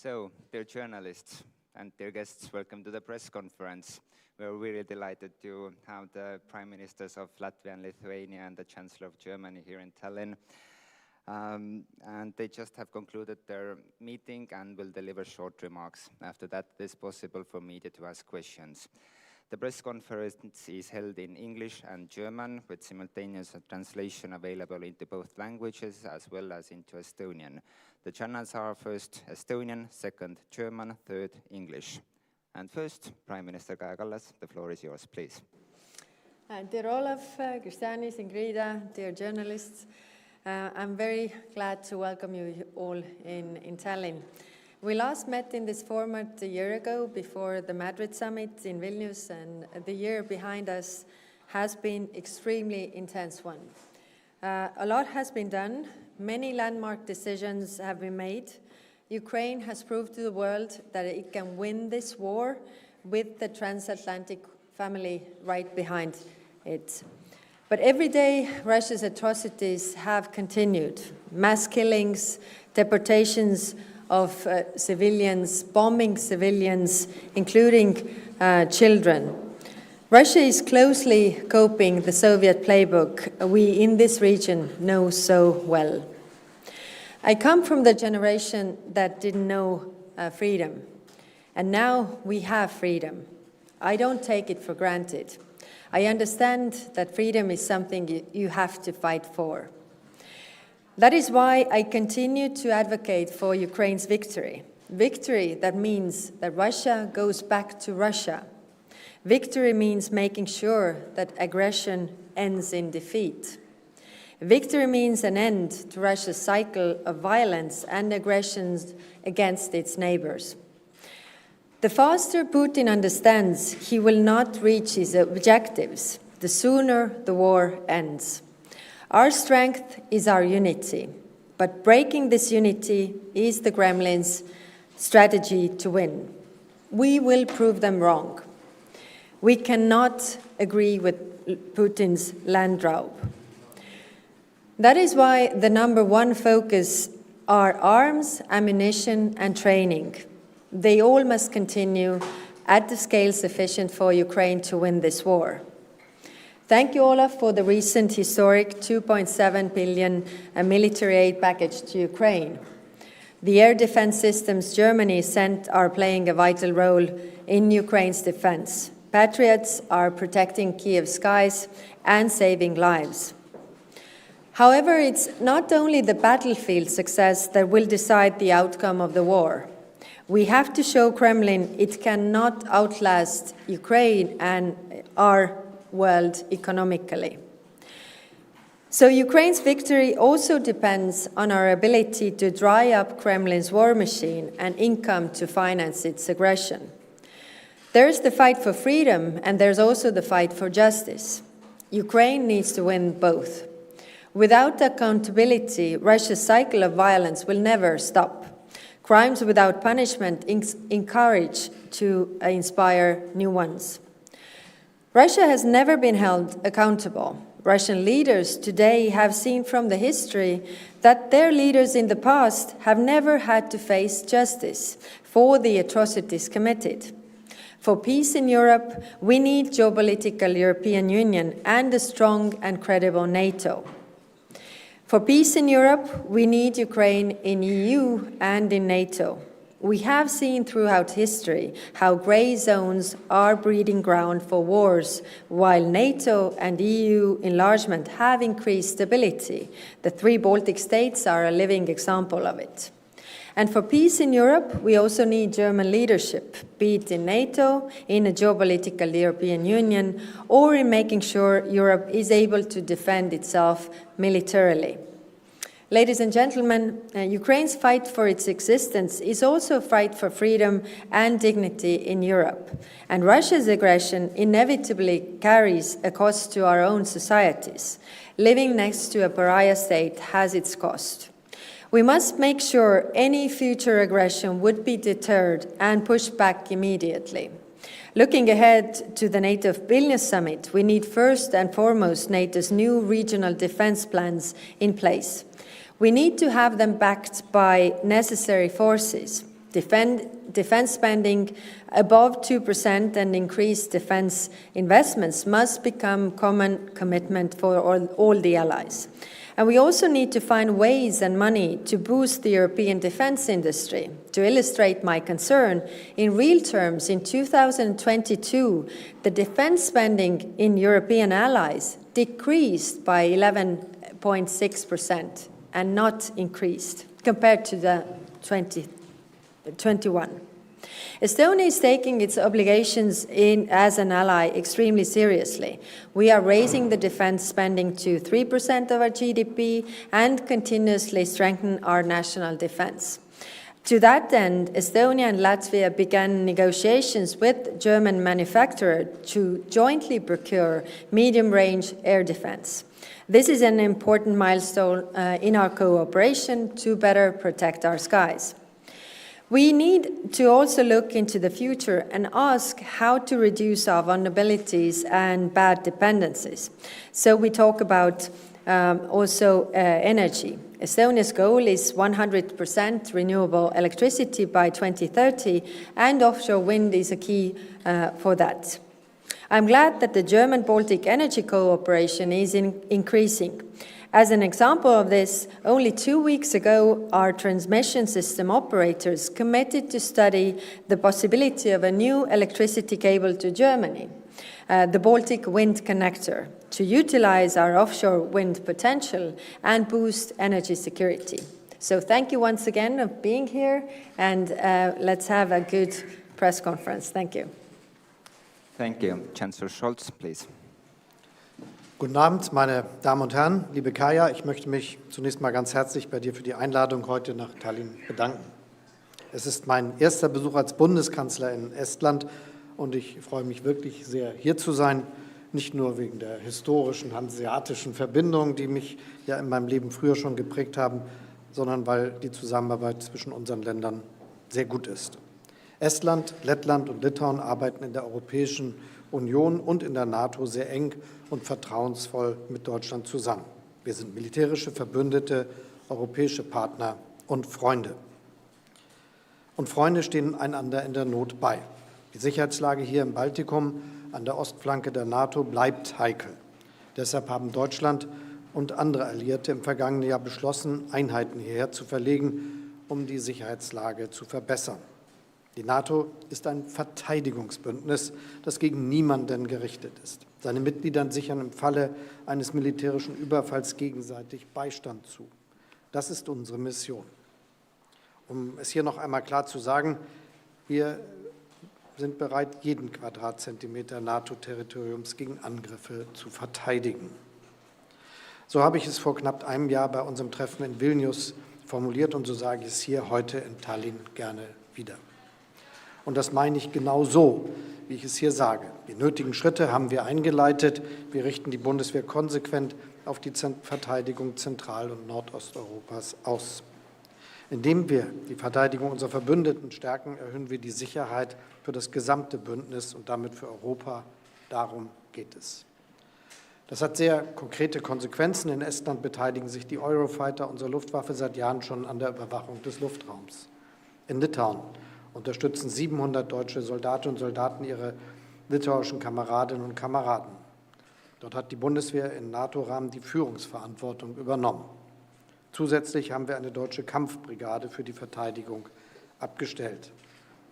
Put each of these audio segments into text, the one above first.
So, dear journalists and dear guests, welcome to the press conference. We're really delighted to have the Prime Ministers of Latvia and Lithuania and the Chancellor of Germany here in Tallinn. And they just have concluded their meeting and will deliver short remarks. After that, it is possible for media to ask questions. The press conference is held in English and German, with simultaneous translation available into both languages as well as into Estonian. The channels are first Estonian, second German, third English. And first, Prime Minister Kaja Kallas, the floor is yours, please. Dear Olaf, Kristianis, Ingrida, dear journalists, I'm very glad to welcome you all in Tallinn. We last met in this format a year ago before the Madrid summit in Vilnius, and the year behind us has been extremely intense one. A lot has been done. Many landmark decisions have been made. Ukraine has proved to the world that it can win this war with the transatlantic family right behind it. But every day, Russia's atrocities have continued. Mass killings, deportations of civilians, bombing civilians, including children. Russia is closely copying the Soviet playbook we in this region know so well. I come from the generation that didn't know freedom, and now we have freedom. I don't take it for granted. I understand that freedom is something you have to fight for. That is why I continue to advocate for Ukraine's victory. Victory that means that Russia goes back to Russia. Victory means making sure that aggression ends in defeat. Victory means an end to Russia's cycle of violence and aggressions against its neighbors. The faster Putin understands he will not reach his objectives, the sooner the war ends. Our strength is our unity, but breaking this unity is the Kremlin's strategy to win. We will prove them wrong. We cannot agree with Putin's land grab. That is why the number one focus are arms, ammunition, and training. They all must continue at the scale sufficient for Ukraine to win this war. Thank you, Olaf, for the recent historic 2.7 billion military aid package to Ukraine. The air defense systems Germany sent are playing a vital role in Ukraine's defense. Patriots are protecting Kiev's skies and saving lives. However, it's not only the battlefield success that will decide the outcome of the war. We have to show Kremlin it cannot outlast Ukraine and our world economically. So Ukraine's victory also depends on our ability to dry up Kremlin's war machine and income to finance its aggression. There's the fight for freedom, and there's also the fight for justice. Ukraine needs to win both. Without accountability, Russia's cycle of violence will never stop. Crimes without punishment encourage to inspire new ones. Russia has never been held accountable. Russian leaders today have seen from the history that their leaders in the past have never had to face justice for the atrocities committed. For peace in Europe, we need geopolitical European Union and a strong and credible NATO. For peace in Europe, we need Ukraine in EU and in NATO. We have seen throughout history how grey zones are breeding ground for wars, while NATO and EU enlargement have increased stability. The three Baltic states are a living example of it. And for peace in Europe, we also need German leadership, be it in NATO, in a geopolitical European Union, or in making sure Europe is able to defend itself militarily. Ladies and gentlemen, Ukraine's fight for its existence is also a fight for freedom and dignity in Europe. And Russia's aggression inevitably carries a cost to our own societies. Living next to a pariah state has its cost. We must make sure any future aggression would be deterred and pushed back immediately. Looking ahead to the NATO Vilnius summit, we need first and foremost NATO's new regional defense plans in place. We need to have them backed by necessary forces. defense spending above 2% and increased defense investments must become common commitment for all the allies. And we also need to find ways and money to boost the European defense industry. To illustrate my concern, in real terms, in 2022, the defense spending in European allies decreased by 11.6% and not increased compared to the 2021. Estonia is taking its obligations as an ally extremely seriously. We are raising the defense spending to 3% of our GDP and continuously strengthen our national defense. To that end, Estonia and Latvia began negotiations with German manufacturer to jointly procure medium-range air defense. This is an important milestone in our cooperation to better protect our skies. We need to also look into the future and ask how to reduce our vulnerabilities and bad dependencies. So we talk about also energy. Estonia's goal is 100% renewable electricity by 2030, and offshore wind is a key for that. I'm glad that the German-Baltic energy cooperation is increasing. As an example of this, only 2 weeks ago, our transmission system operators committed to study the possibility of a new electricity cable to Germany, the Baltic Wind Connector, to utilize our offshore wind potential and boost energy security. So thank you once again for being here, and let's have a good press conference. Thank you. Thank you. Chancellor Scholz, please. Guten Abend, meine Damen und Herren. Liebe Kaja, ich möchte mich zunächst mal ganz herzlich bei dir für die Einladung heute nach Tallinn bedanken. Es ist mein erster Besuch als Bundeskanzler in Estland und ich freue mich wirklich sehr, hier zu sein. Nicht nur wegen der historischen hanseatischen Verbindungen, die mich ja in meinem Leben früher schon geprägt haben, sondern weil die Zusammenarbeit zwischen unseren Ländern sehr gut ist. Estland, Lettland und Litauen arbeiten in der Europäischen Union und in der NATO sehr eng und vertrauensvoll mit Deutschland zusammen. Wir sind militärische Verbündete, europäische Partner und Freunde. Und Freunde stehen einander in der Not bei. Die Sicherheitslage hier im Baltikum an der Ostflanke der NATO bleibt heikel. Deshalb haben Deutschland und andere Alliierte im vergangenen Jahr beschlossen, Einheiten hierher zu verlegen, um die Sicherheitslage zu verbessern. Die NATO ist ein Verteidigungsbündnis, das gegen niemanden gerichtet ist. Seine Mitglieder sichern im Falle eines militärischen Überfalls gegenseitig Beistand zu. Das ist unsere Mission. Um es hier noch einmal klar zu sagen, wir sind bereit, jeden Quadratzentimeter NATO-Territoriums gegen Angriffe zu verteidigen. So habe ich es vor knapp einem Jahr bei unserem Treffen in Vilnius formuliert und so sage ich es hier heute in Tallinn gerne wieder. Und das meine ich genau so, wie ich es hier sage. Die nötigen Schritte haben wir eingeleitet. Wir richten die Bundeswehr konsequent auf die Verteidigung Zentral- und Nordosteuropas aus. Indem wir die Verteidigung unserer Verbündeten stärken, erhöhen wir die Sicherheit für das gesamte Bündnis und damit für Europa. Darum geht es. Das hat sehr konkrete Konsequenzen. In Estland beteiligen sich die Eurofighter unserer Luftwaffe seit Jahren schon an der Überwachung des Luftraums. In Litauen unterstützen 700 deutsche Soldatinnen und Soldaten ihre litauischen Kameradinnen und Kameraden. Dort hat die Bundeswehr im NATO-Rahmen die Führungsverantwortung übernommen. Zusätzlich haben wir eine deutsche Kampfbrigade für die Verteidigung abgestellt.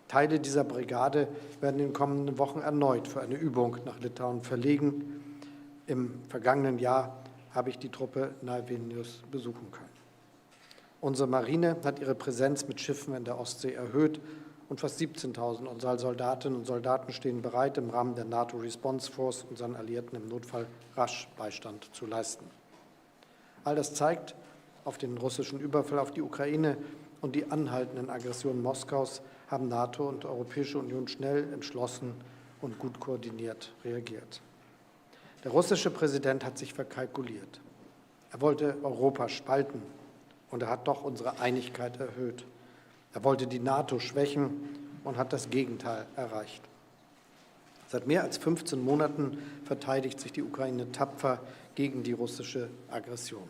Teile dieser Brigade werden in den kommenden Wochen erneut für eine Übung nach Litauen verlegen. Im vergangenen Jahr habe ich die Truppe nahe Vilnius besuchen können. Unsere Marine hat ihre Präsenz mit Schiffen in der Ostsee erhöht und fast 17.000 unserer Soldatinnen und Soldaten stehen bereit, im Rahmen der NATO Response Force unseren Alliierten im Notfall rasch Beistand zu leisten. All das zeigt, auf den russischen Überfall auf die Ukraine und die anhaltenden Aggressionen Moskaus haben NATO und die Europäische Union schnell, entschlossen und gut koordiniert reagiert. Der russische Präsident hat sich verkalkuliert. Er wollte Europa spalten und er hat doch unsere Einigkeit erhöht. Er wollte die NATO schwächen und hat das Gegenteil erreicht. Seit mehr als 15 Monaten verteidigt sich die Ukraine tapfer gegen die russische Aggression.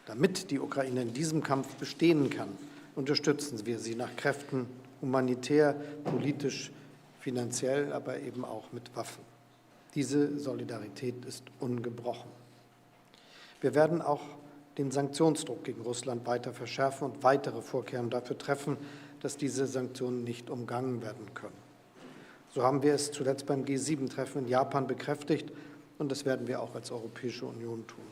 Damit die Ukraine in diesem Kampf bestehen kann, unterstützen wir sie nach Kräften, humanitär, politisch, finanziell, aber eben auch mit Waffen. Diese Solidarität ist ungebrochen. Wir werden auch den Sanktionsdruck gegen Russland weiter verschärfen und weitere Vorkehrungen dafür treffen, dass diese Sanktionen nicht umgangen werden können. So haben wir es zuletzt beim G7-Treffen in Japan bekräftigt, und das werden wir auch als Europäische Union tun.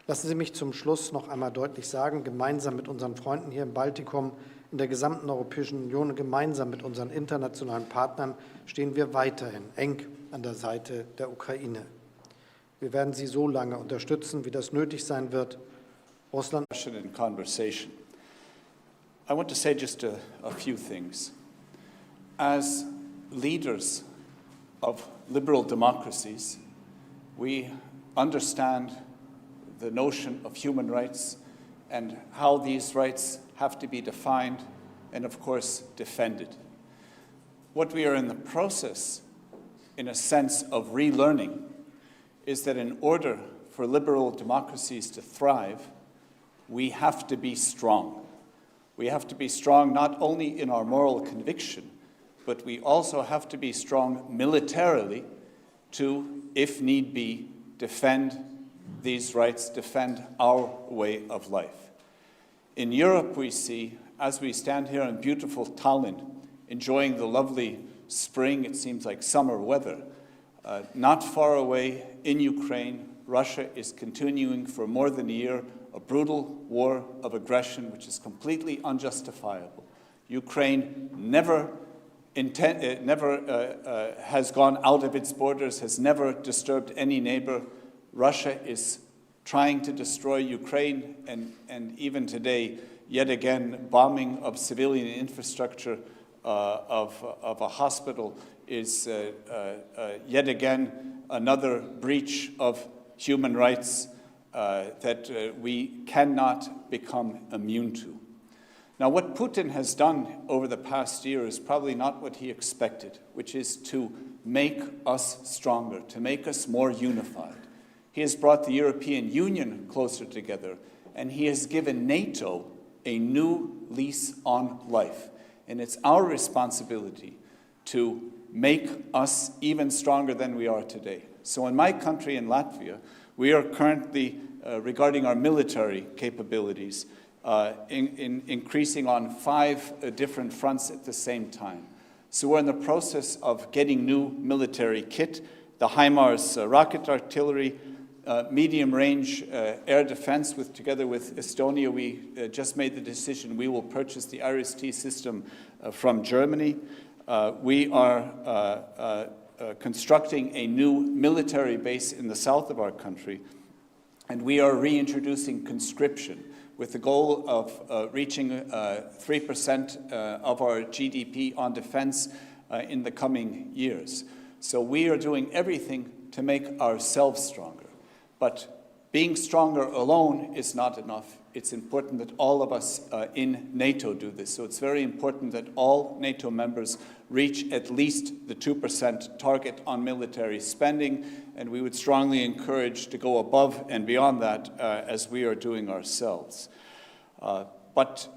Lassen Sie mich zum Schluss noch einmal deutlich sagen, gemeinsam mit unseren Freunden hier im Baltikum, in der gesamten Europäischen Union und gemeinsam mit unseren internationalen Partnern stehen wir weiterhin eng an der Seite der Ukraine. Wir werden sie so lange unterstützen, wie das nötig sein wird. Russland. In conversation. I want to say just a few things. As leaders of liberal democracies, we understand the notion of human rights and how these rights have to be defined and, of course, defended. What we are in the process, in a sense, of relearning is that in order for liberal democracies to thrive, we have to be strong. We have to be strong not only in our moral conviction, but we also have to be strong militarily to, if need be, defend these rights, defend our way of life. In Europe, we see, as we stand here in beautiful Tallinn, enjoying the lovely spring, it seems like summer weather, not far away in Ukraine, Russia is continuing for more than a year a brutal war of aggression which is completely unjustifiable. Ukraine never has gone out of its borders, has never disturbed any neighbor. Russia is trying to destroy Ukraine, and even today, yet again, bombing of civilian infrastructure of a hospital is yet again another breach of human rights that we cannot become immune to. Now, what Putin has done over the past year is probably not what he expected, which is to make us stronger, to make us more unified. He has brought the European Union closer together, and he has given NATO a new lease on life. And it's our responsibility to make us even stronger than we are today. So in my country, in Latvia, we are currently, regarding our military capabilities, increasing on 5 different fronts at the same time. So we're in the process of getting new military kit, the HIMARS rocket artillery, medium-range air defense. Together with Estonia, we just made the decision we will purchase the IRIS-T system from Germany. We are constructing a new military base in the south of our country, and we are reintroducing conscription with the goal of reaching 3% of our GDP on defense in the coming years. So we are doing everything to make ourselves stronger. But being stronger alone is not enough. It's important that all of us in NATO do this. So it's very important that all NATO members reach at least the 2% target on military spending, and we would strongly encourage to go above and beyond that as we are doing ourselves. But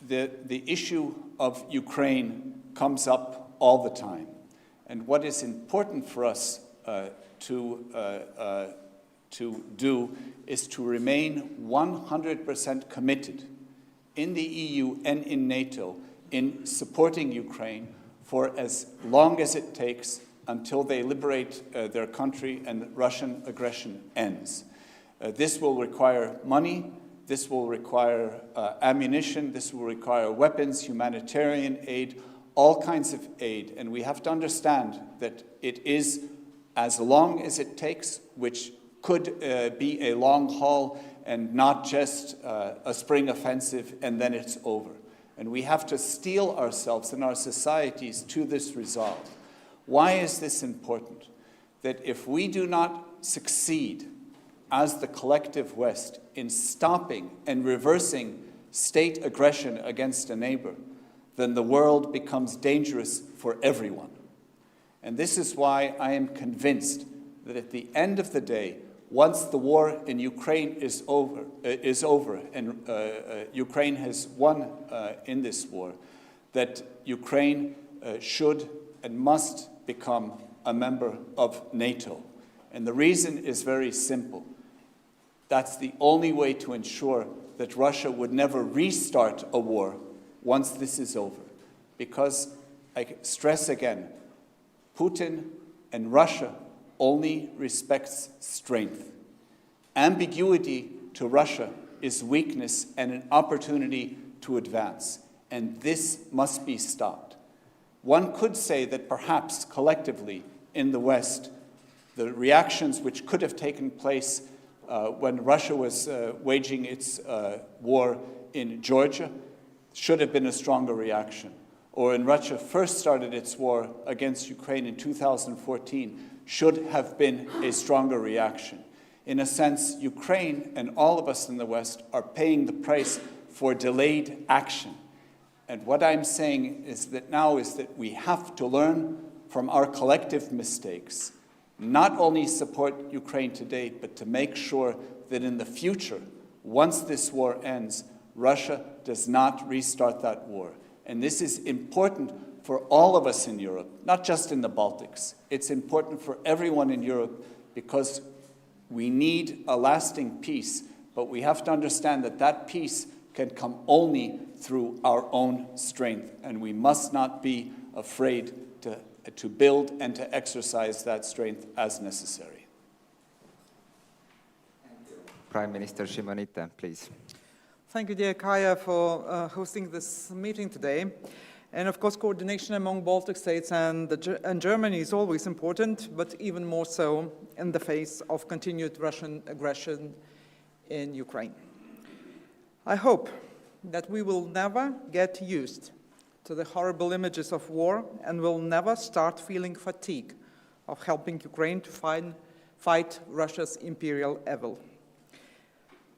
the issue of Ukraine comes up all the time. And what is important for us to do is to remain 100% committed in the EU and in NATO in supporting Ukraine for as long as it takes until they liberate their country and Russian aggression ends. This will require money, this will require ammunition, this will require weapons, humanitarian aid, all kinds of aid. And we have to understand that it is as long as it takes, which could be a long haul and not just a spring offensive and then it's over. And we have to steel ourselves and our societies to this resolve. Why is this important? That if we do not succeed as the collective West in stopping and reversing state aggression against a neighbor, then the world becomes dangerous for everyone. And this is why I am convinced that at the end of the day, once the war in Ukraine is over and Ukraine has won in this war, that Ukraine should and must become a member of NATO. And the reason is very simple. That's the only way to ensure that Russia would never restart a war once this is over. Because, I stress again, Putin and Russia only respects strength. Ambiguity to Russia is weakness and an opportunity to advance, and this must be stopped. One could say that perhaps collectively in the West, the reactions which could have taken place when Russia was waging its war in Georgia should have been a stronger reaction. Or when Russia first started its war against Ukraine in 2014, should have been a stronger reaction. In a sense, Ukraine and all of us in the West are paying the price for delayed action. And what I'm saying is that now is that we have to learn from our collective mistakes, not only support Ukraine today, but to make sure that in the future, once this war ends, Russia does not restart that war. And this is important for all of us in Europe, not just in the Baltics. It's important for everyone in Europe because we need a lasting peace, but we have to understand that that peace can come only through our own strength, and we must not be afraid to build and to exercise that strength as necessary. Prime Minister Simonita, please. Thank you, dear Kaya, for hosting this meeting today. And of course, coordination among Baltic states and Germany is always important, but even more so in the face of continued Russian aggression in Ukraine. I hope that we will never get used to the horrible images of war and will never start feeling fatigue of helping Ukraine to fight Russia's imperial evil.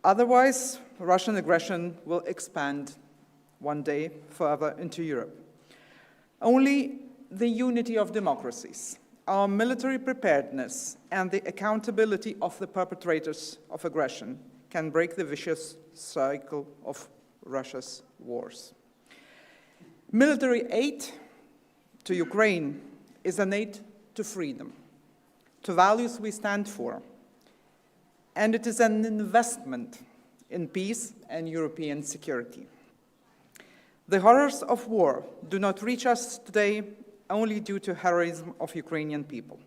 Otherwise, Russian aggression will expand one day further into Europe. Only the unity of democracies, our military preparedness, and the accountability of the perpetrators of aggression can break the vicious cycle of Russia's wars. Military aid to Ukraine is an aid to freedom, to values we stand for, and it is an investment in peace and European security. The horrors of war do not reach us today only due to heroism of Ukrainian people.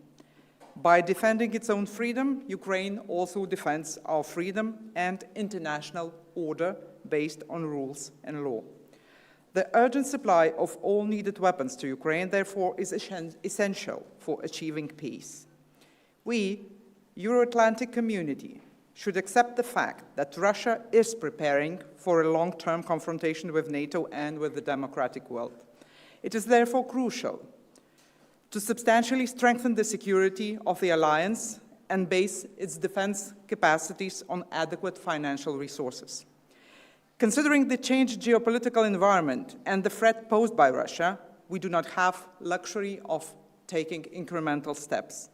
By defending its own freedom, Ukraine also defends our freedom and international order based on rules and law. The urgent supply of all needed weapons to Ukraine, therefore, is essential for achieving peace. We, Euro-Atlantic community, should accept the fact that Russia is preparing for a long-term confrontation with NATO and with the democratic world. It is therefore crucial to substantially strengthen the security of the alliance and base its defense capacities on adequate financial resources. Considering the changed geopolitical environment and the threat posed by Russia, we do not have luxury of taking incremental steps.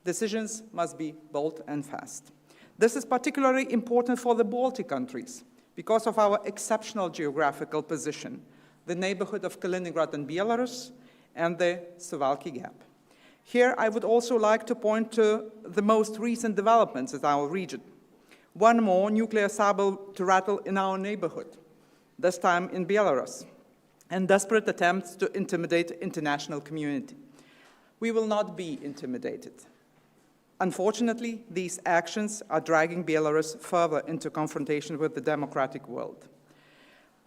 Decisions must be bold and fast. This is particularly important for the Baltic countries because of our exceptional geographical position, the neighborhood of Kaliningrad and Belarus, and the Suwalki Gap. Here, I would also like to point to the most recent developments in our region. One more nuclear saber to rattle in our neighborhood, this time in Belarus, and desperate attempts to intimidate the international community. We will not be intimidated. Unfortunately, these actions are dragging Belarus further into confrontation with the democratic world.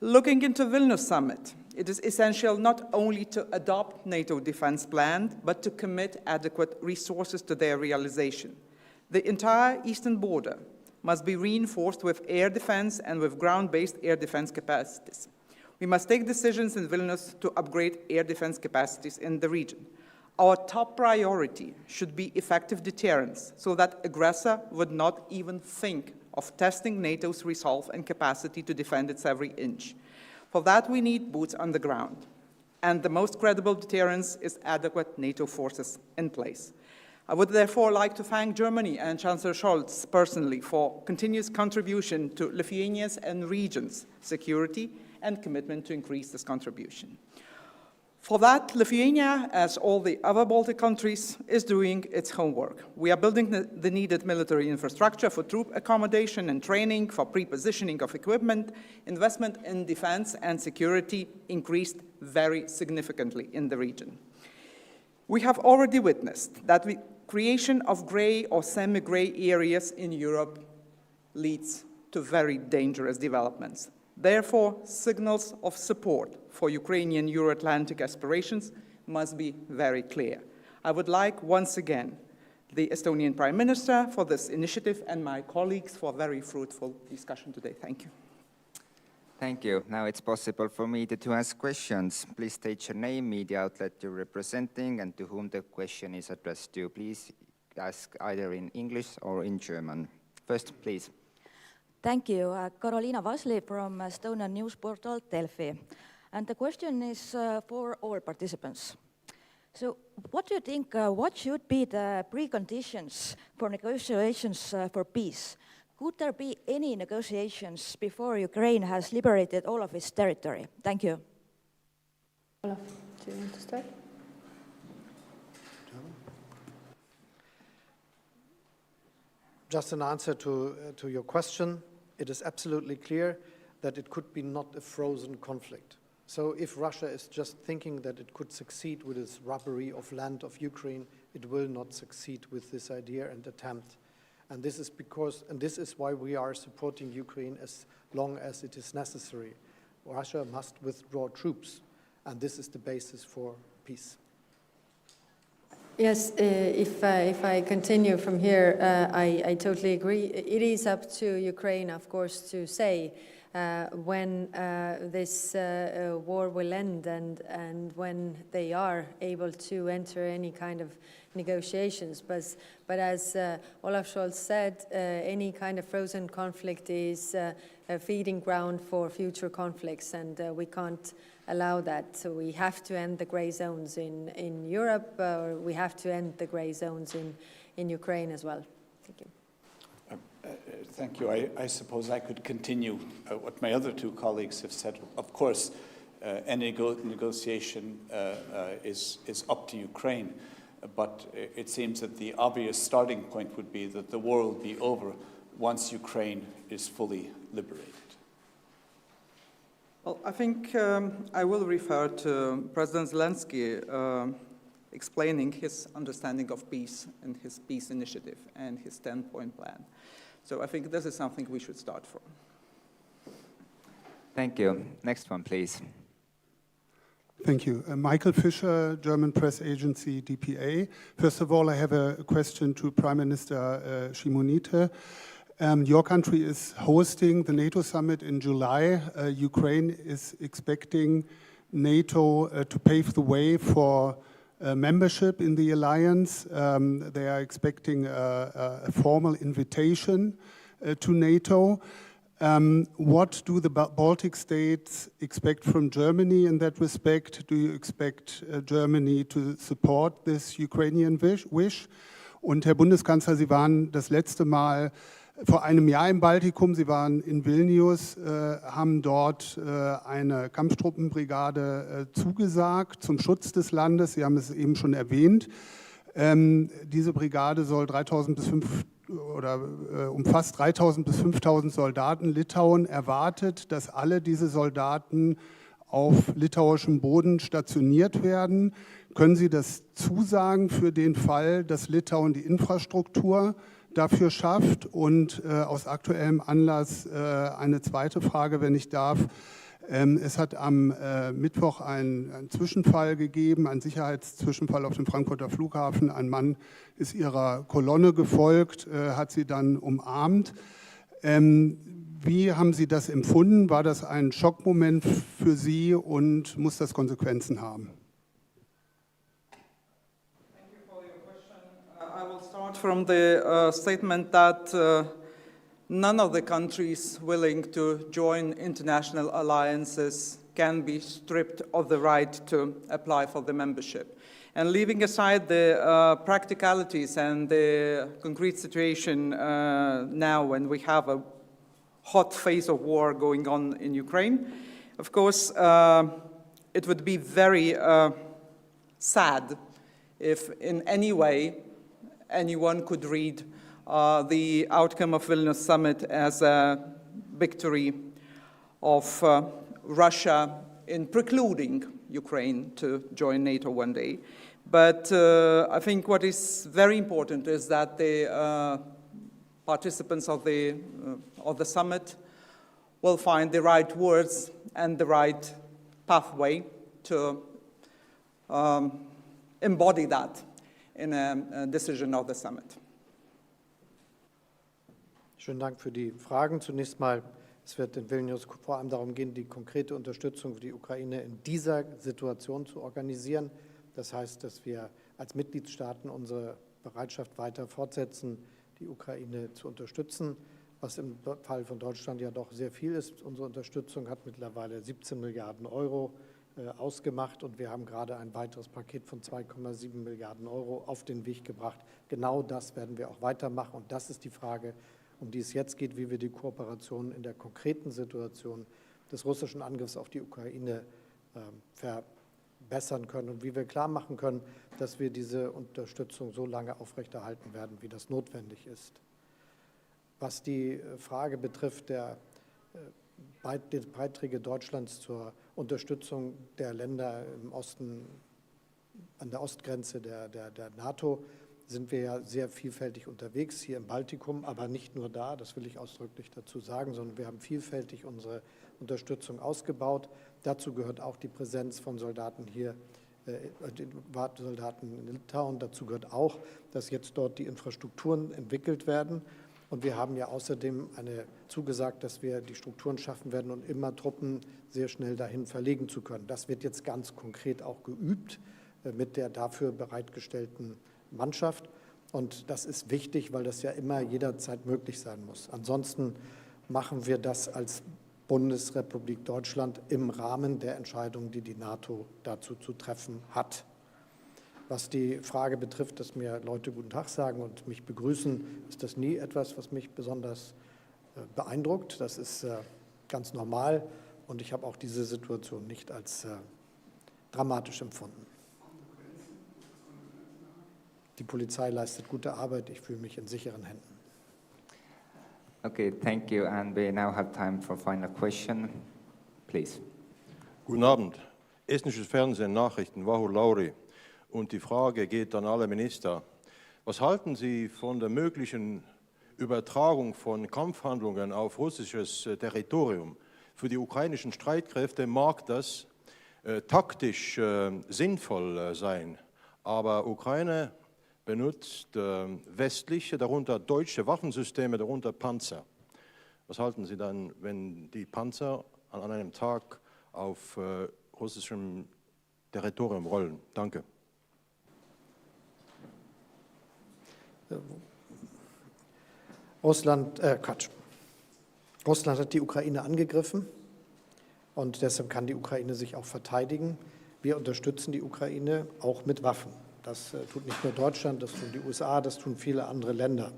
Looking into Vilnius summit, it is essential not only to adopt NATO defense plan, but to commit adequate resources to their realization. The entire eastern border must be reinforced with air defense and with ground-based air defense capacities. We must take decisions in Vilnius to upgrade air defense capacities in the region. Our top priority should be effective deterrence so that aggressor would not even think of testing NATO's resolve and capacity to defend its every inch. For that, we need boots on the ground. And the most credible deterrence is adequate NATO forces in place. I would therefore like to thank Germany and Chancellor Scholz personally for continuous contribution to Lithuania's and region's security and commitment to increase this contribution. For that, Lithuania, as all the other Baltic countries, is doing its homework. We are building the needed military infrastructure for troop accommodation and training, for pre-positioning of equipment. Investment in defense and security increased very significantly in the region. We have already witnessed that the creation of gray or semi-gray areas in Europe leads to very dangerous developments. Therefore, signals of support for Ukrainian Euro-Atlantic aspirations must be very clear. I would like once again the Estonian Prime Minister for this initiative and my colleagues for a very fruitful discussion today. Thank you. Thank you. Now it's possible for me to ask questions. Please state your name, media outlet you're representing, and to whom the question is addressed to. Please ask either in English or in German. First, please. Thank you. Karoliina Vasli from Estonian news portal Delfi. And the question is for all participants. So what do you think, what should be the preconditions for negotiations for peace? Could there be any negotiations before Ukraine has liberated all of its territory? Thank you. Olaf, do you want to start? Just an answer to your question. It is absolutely clear that it could be not a frozen conflict. So if Russia is just thinking that it could succeed with its robbery of land of Ukraine, it will not succeed with this idea and attempt. And this is why we are supporting Ukraine as long as it is necessary. Russia must withdraw troops, and this is the basis for peace. Yes, if I continue from here, I totally agree. It is up to Ukraine, of course, to say when this war will end and when they are able to enter any kind of negotiations. But as Olaf Scholz said, any kind of frozen conflict is a feeding ground for future conflicts, and we can't allow that. So we have to end the gray zones in Europe, or we have to end the gray zones in Ukraine as well. Thank you. Thank you. I suppose I could continue what my other two colleagues have said. Of course, any negotiation is up to Ukraine, but it seems that the obvious starting point would be that the war will be over once Ukraine is fully liberated. Well, I think I will refer to President Zelensky explaining his understanding of peace and his peace initiative and his 10-point plan. So I think this is something we should start from. Thank you. Next one, please. Thank you. Michael Fischer, German press agency DPA. First of all, I have a question to Prime Minister Szymanity. Your country is hosting the NATO summit in July. Ukraine is expecting NATO to pave the way for membership in the alliance. They are expecting a formal invitation to NATO. What do the Baltic states expect from Germany in that respect? Do you expect Germany to support this Ukrainian wish? Und Herr Bundeskanzler, Sie waren das letzte Mal vor einem Jahr im Baltikum, Sie waren in Vilnius, haben dort eine Kampftruppenbrigade zugesagt zum Schutz des Landes. Sie haben es eben schon erwähnt. Diese Brigade soll umfasst 3.000 bis 5.000 Soldaten. Litauen erwartet, dass alle diese Soldaten auf litauischem Boden stationiert werden. Können Sie das zusagen für den Fall, dass Litauen die Infrastruktur dafür schafft? Und aus aktuellem Anlass eine zweite Frage, wenn ich darf. Es hat am Mittwoch einen Zwischenfall gegeben, einen Sicherheitszwischenfall auf dem Frankfurter Flughafen. Ein Mann ist ihrer Kolonne gefolgt, hat sie dann umarmt. Wie haben Sie das empfunden? War das ein Schockmoment für Sie und muss das Konsequenzen haben? I will start from the statement that none of the countries willing to join international alliances can be stripped of the right to apply for the membership. And leaving aside the practicalities and the concrete situation now when we have a hot phase of war going on in Ukraine, of course, it would be very sad if in any way anyone could read the outcome of Vilnius summit as a victory of Russia in precluding Ukraine to join NATO one day. But I think what is very important is that the participants of the summit will find the right words and the right pathway to embody that in a decision of the summit. Schönen Dank für die Fragen. Zunächst mal, es wird in Vilnius vor allem darum gehen, die konkrete Unterstützung für die Ukraine in dieser Situation zu organisieren. Das heißt, dass wir als Mitgliedstaaten unsere Bereitschaft weiter fortsetzen, die Ukraine zu unterstützen, was im Fall von Deutschland ja doch sehr viel ist. Unsere Unterstützung hat mittlerweile 17 Milliarden Euro ausgemacht und wir haben gerade ein weiteres Paket von 2,7 Milliarden Euro auf den Weg gebracht. Genau das werden wir auch weitermachen und das ist die Frage, um die es jetzt geht, wie wir die Kooperation in der konkreten Situation des russischen Angriffs auf die Ukraine verbessern können und wie wir klar machen können, dass wir diese Unterstützung so lange aufrechterhalten werden, wie das notwendig ist. Was die Frage betrifft der Beiträge Deutschlands zur Unterstützung der Länder im Osten, an der Ostgrenze der NATO, sind wir ja sehr vielfältig unterwegs, hier im Baltikum, aber nicht nur da, das will ich ausdrücklich dazu sagen, sondern wir haben vielfältig unsere Unterstützung ausgebaut. Dazu gehört auch die Präsenz von Soldaten hier, Soldaten in Litauen. Dazu gehört auch, dass jetzt dort die Infrastrukturen entwickelt werden. Und wir haben ja außerdem zugesagt, dass wir die Strukturen schaffen werden und immer Truppen sehr schnell dahin verlegen zu können. Das wird jetzt ganz konkret auch geübt mit der dafür bereitgestellten Mannschaft. Und das ist wichtig, weil das ja immer jederzeit möglich sein muss. Ansonsten machen wir das als Bundesrepublik Deutschland im Rahmen der Entscheidung, die die NATO dazu zu treffen hat. Was die Frage betrifft, dass mir Leute guten Tag sagen und mich begrüßen, ist das nie etwas, was mich besonders beeindruckt. Das ist ganz normal und ich habe auch diese Situation nicht als dramatisch empfunden. Die Polizei leistet gute Arbeit, ich fühle mich in sicheren Händen. Okay, thank you. And we now have time for final question. Please. Guten Abend. Estnisches Fernsehen, Nachrichten, Vahur Lauri. Und die Frage geht an alle Minister. Was halten Sie von der möglichen Übertragung von Kampfhandlungen auf russisches Territorium? Für die ukrainischen Streitkräfte mag das taktisch sinnvoll sein, aber Ukraine benutzt westliche, darunter deutsche Waffensysteme, darunter Panzer. Was halten Sie dann, wenn die Panzer an einem Tag auf russischem Territorium rollen? Danke. Russland hat die Ukraine angegriffen und deshalb kann die Ukraine sich auch verteidigen. Wir unterstützen die Ukraine auch mit Waffen. Das tut nicht nur Deutschland, das tun die USA, das tun viele andere Länder.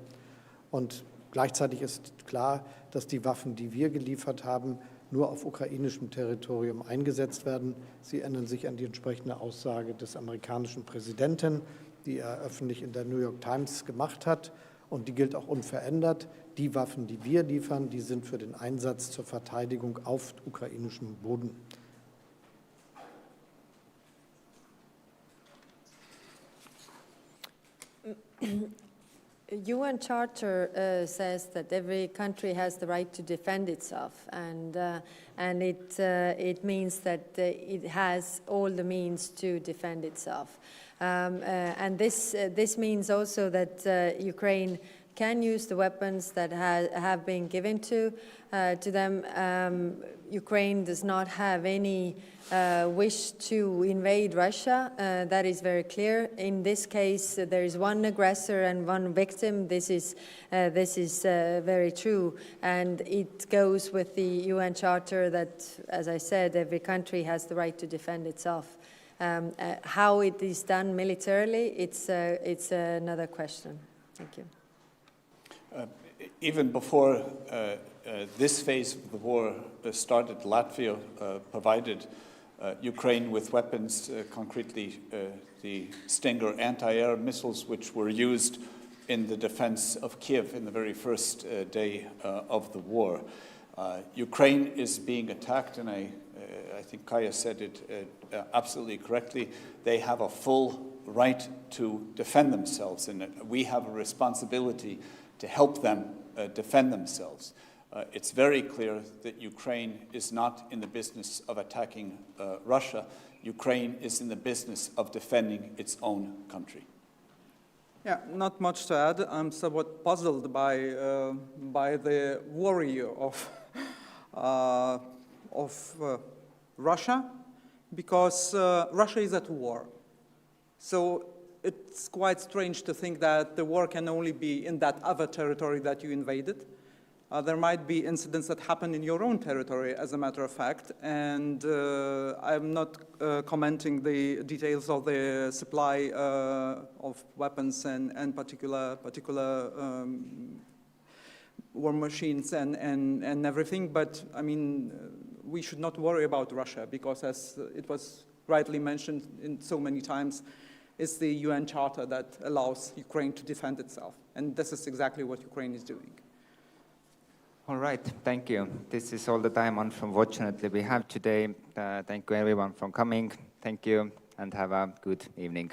Und gleichzeitig ist klar, dass die Waffen, die wir geliefert haben, nur auf ukrainischem Territorium eingesetzt werden. Sie erinnern sich an die entsprechende Aussage des amerikanischen Präsidenten, die er öffentlich in der New York Times gemacht hat. Und die gilt auch unverändert. Die Waffen, die wir liefern, die sind für den Einsatz zur Verteidigung auf ukrainischem Boden. UN Charter says that every country has the right to defend itself, and it means that it has all the means to defend itself. And this means also that Ukraine can use the weapons that have been given to them. Ukraine does not have any wish to invade Russia. That is very clear. In this case, there is one aggressor and one victim. This is very true, and it goes with the UN Charter that, as I said, every country has the right to defend itself. How it is done militarily, it's another question. Thank you. Even before this phase of the war started, Latvia provided Ukraine with weapons, concretely the Stinger anti-air missiles, which were used in the defense of Kiev in the very first day of the war. Ukraine is being attacked, and I think Kaya said it absolutely correctly. They have a full right to defend themselves, and we have a responsibility to help them defend themselves. It's very clear that Ukraine is not in the business of attacking Russia. Ukraine is in the business of defending its own country. Yeah, not much to add. I'm somewhat puzzled by the worry of Russia, because Russia is at war. So it's quite strange to think that the war can only be in that other territory that you invaded. There might be incidents that happen in your own territory, as a matter of fact, and I'm not commenting the details of the supply of weapons and particular war machines and everything, but I mean, we should not worry about Russia, because as it was rightly mentioned in so many times, it's the UN Charter that allows Ukraine to defend itself, and this is exactly what Ukraine is doing. All right, thank you. This is all the time, unfortunately, we have today. Thank you everyone for coming. Thank you, and have a good evening.